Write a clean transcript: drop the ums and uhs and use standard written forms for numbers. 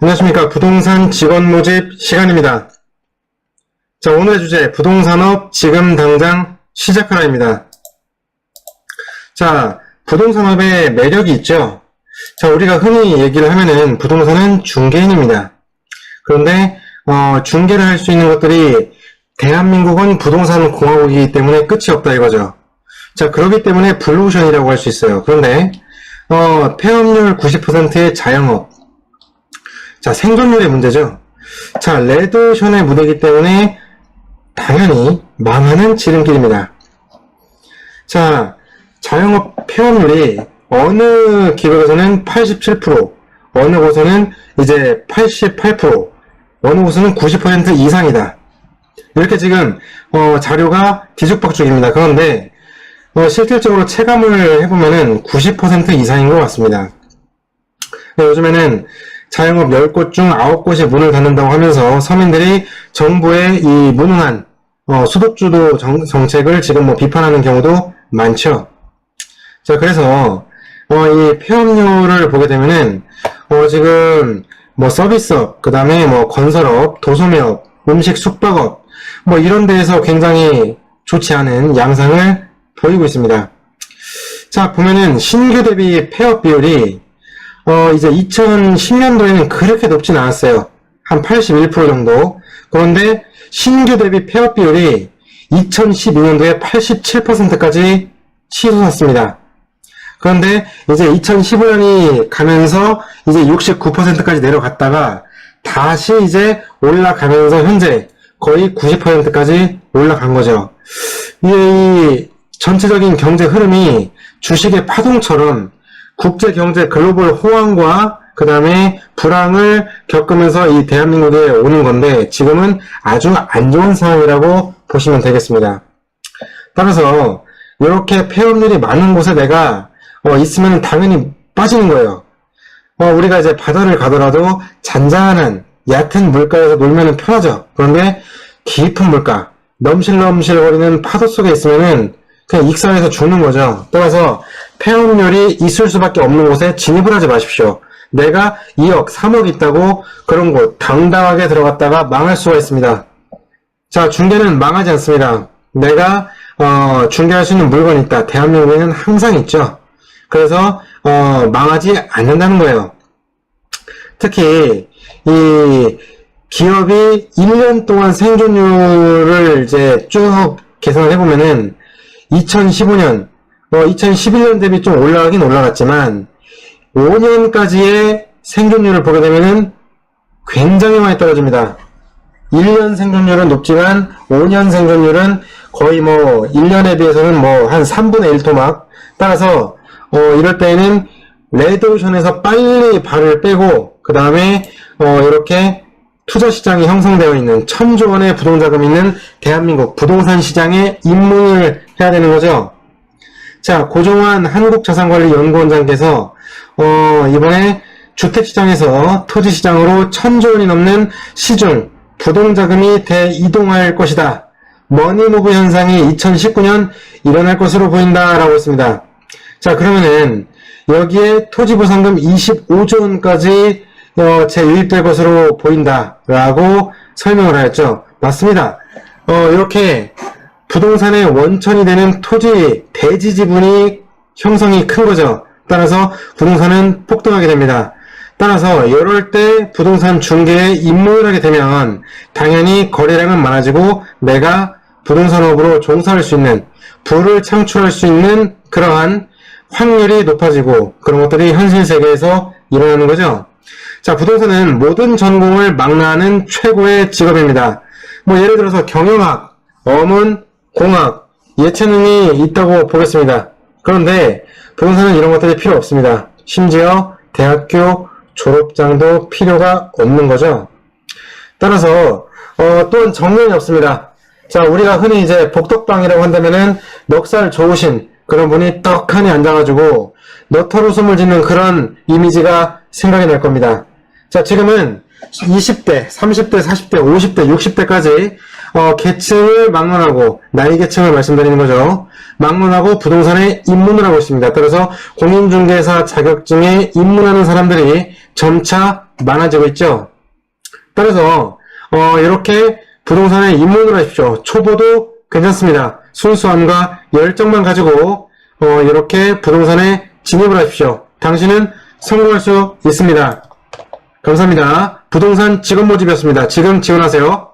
안녕하십니까. 부동산 직원 모집 시간입니다. 자, 오늘의 주제, 부동산업 지금 당장 시작하라입니다. 자, 부동산업의 매력이 있죠. 자, 우리가 흔히 얘기를 하면은 부동산은 중개인입니다. 그런데 중개를 할 수 있는 것들이 대한민국은 부동산 공화국이기 때문에 끝이 없다 이거죠. 자, 그렇기 때문에 블루오션이라고 할 수 있어요. 그런데 폐업률 90%의 자영업. 자, 생존율의 문제죠. 자, 레드오션의 무대이기 때문에 당연히 망하는 지름길입니다. 자, 자영업 폐업률이 어느 기업에서는 87%, 어느 곳에는 이제 88%, 어느 곳에는 90% 이상이다. 이렇게 지금 자료가 뒤죽박죽입니다. 그런데 실질적으로 체감을 해보면은 90% 이상인 것 같습니다. 요즘에는 자영업 10곳 중 9곳이 문을 닫는다고 하면서 서민들이 정부의 이 무능한 수도주도 정책을 지금 비판하는 경우도 많죠. 자, 그래서 이 폐업률을 보게 되면은 지금 서비스업, 그 다음에 건설업, 도소매업, 음식 숙박업 이런 데에서 굉장히 좋지 않은 양상을 보이고 있습니다. 자, 보면은 신규 대비 폐업 비율이 이제 2010년도에는 그렇게 높진 않았어요. 한 81% 정도. 그런데 신규 대비 폐업 비율이 2012년도에 87%까지 치솟았습니다. 그런데 이제 2015년이 가면서 이제 69%까지 내려갔다가 다시 이제 올라가면서 현재 거의 90%까지 올라간 거죠. 이 전체적인 경제 흐름이 주식의 파동처럼 국제 경제 글로벌 호황과 그 다음에 불황을 겪으면서 이 대한민국에 오는 건데 지금은 아주 안 좋은 상황이라고 보시면 되겠습니다. 따라서 이렇게 폐업률이 많은 곳에 내가 있으면 당연히 빠지는 거예요. 우리가 이제 바다를 가더라도 잔잔한 얕은 물가에서 놀면 편하죠. 그런데 깊은 물가, 넘실넘실거리는 파도 속에 있으면은 그냥 익사해서 죽는 거죠. 따라서 폐업률이 있을 수밖에 없는 곳에 진입을 하지 마십시오. 내가 2억, 3억 있다고 그런 곳 당당하게 들어갔다가 망할 수가 있습니다. 자, 중개는 망하지 않습니다. 내가 중개할 수 있는 물건이 있다. 대한민국에는 항상 있죠. 그래서 망하지 않는다는 거예요. 특히 이 기업이 1년 동안 생존율을 이제 쭉 계산을 해보면은 2015년, 2011년 대비 좀 올라가긴 올라갔지만 5년까지의 생존율을 보게 되면은 굉장히 많이 떨어집니다. 1년 생존율은 높지만 5년 생존율은 거의 1년에 비해서는 한 3분의 1 토막. 따라서 이럴 때에는 레드오션에서 빨리 발을 빼고 그 다음에 이렇게 투자 시장이 형성되어 있는 1000조 원의 부동자금이 있는 대한민국 부동산 시장에 입문을 해야 되는 거죠. 자, 고종환 한국자산관리연구원장께서 이번에 주택시장에서 토지시장으로 1000조 원이 넘는 시중 부동자금이 대이동할 것이다. 머니무브 현상이 2019년 일어날 것으로 보인다라고 했습니다. 자, 그러면은 여기에 토지보상금 25조 원까지 재유입될 것으로 보인다라고 설명을 하였죠. 맞습니다. 이렇게 부동산의 원천이 되는 토지 대지 지분이 형성이 큰 거죠. 따라서 부동산은 폭등하게 됩니다. 따라서 이럴 때 부동산 중개에 입문을 하게 되면 당연히 거래량은 많아지고 내가 부동산업으로 종사할 수 있는 부를 창출할 수 있는 그러한 확률이 높아지고 그런 것들이 현실 세계에서 일어나는 거죠. 자, 부동산은 모든 전공을 망라하는 최고의 직업입니다. 예를 들어서 경영학, 어문, 공학, 예체능이 있다고 보겠습니다. 그런데 부동산은 이런 것들이 필요 없습니다. 심지어 대학교 졸업장도 필요가 없는 거죠. 따라서 또한 정년이 없습니다. 자, 우리가 흔히 이제 복덕방이라고 한다면은 넉살 좋으신 그런 분이 떡하니 앉아가지고 너털 웃음을 짓는 그런 이미지가 생각이 날 겁니다. 자, 지금은 20대, 30대, 40대, 50대, 60대까지 계층을 막론하고 나이 계층을 말씀드리는 거죠. 막론하고 부동산에 입문을 하고 있습니다. 따라서 공인중개사 자격증에 입문하는 사람들이 점차 많아지고 있죠. 따라서 이렇게 부동산에 입문을 하십시오. 초보도 괜찮습니다. 순수함과 열정만 가지고 이렇게 부동산에 진입을 하십시오. 당신은 성공할 수 있습니다. 감사합니다. 부동산 직업 모집이었습니다. 지금 지원하세요.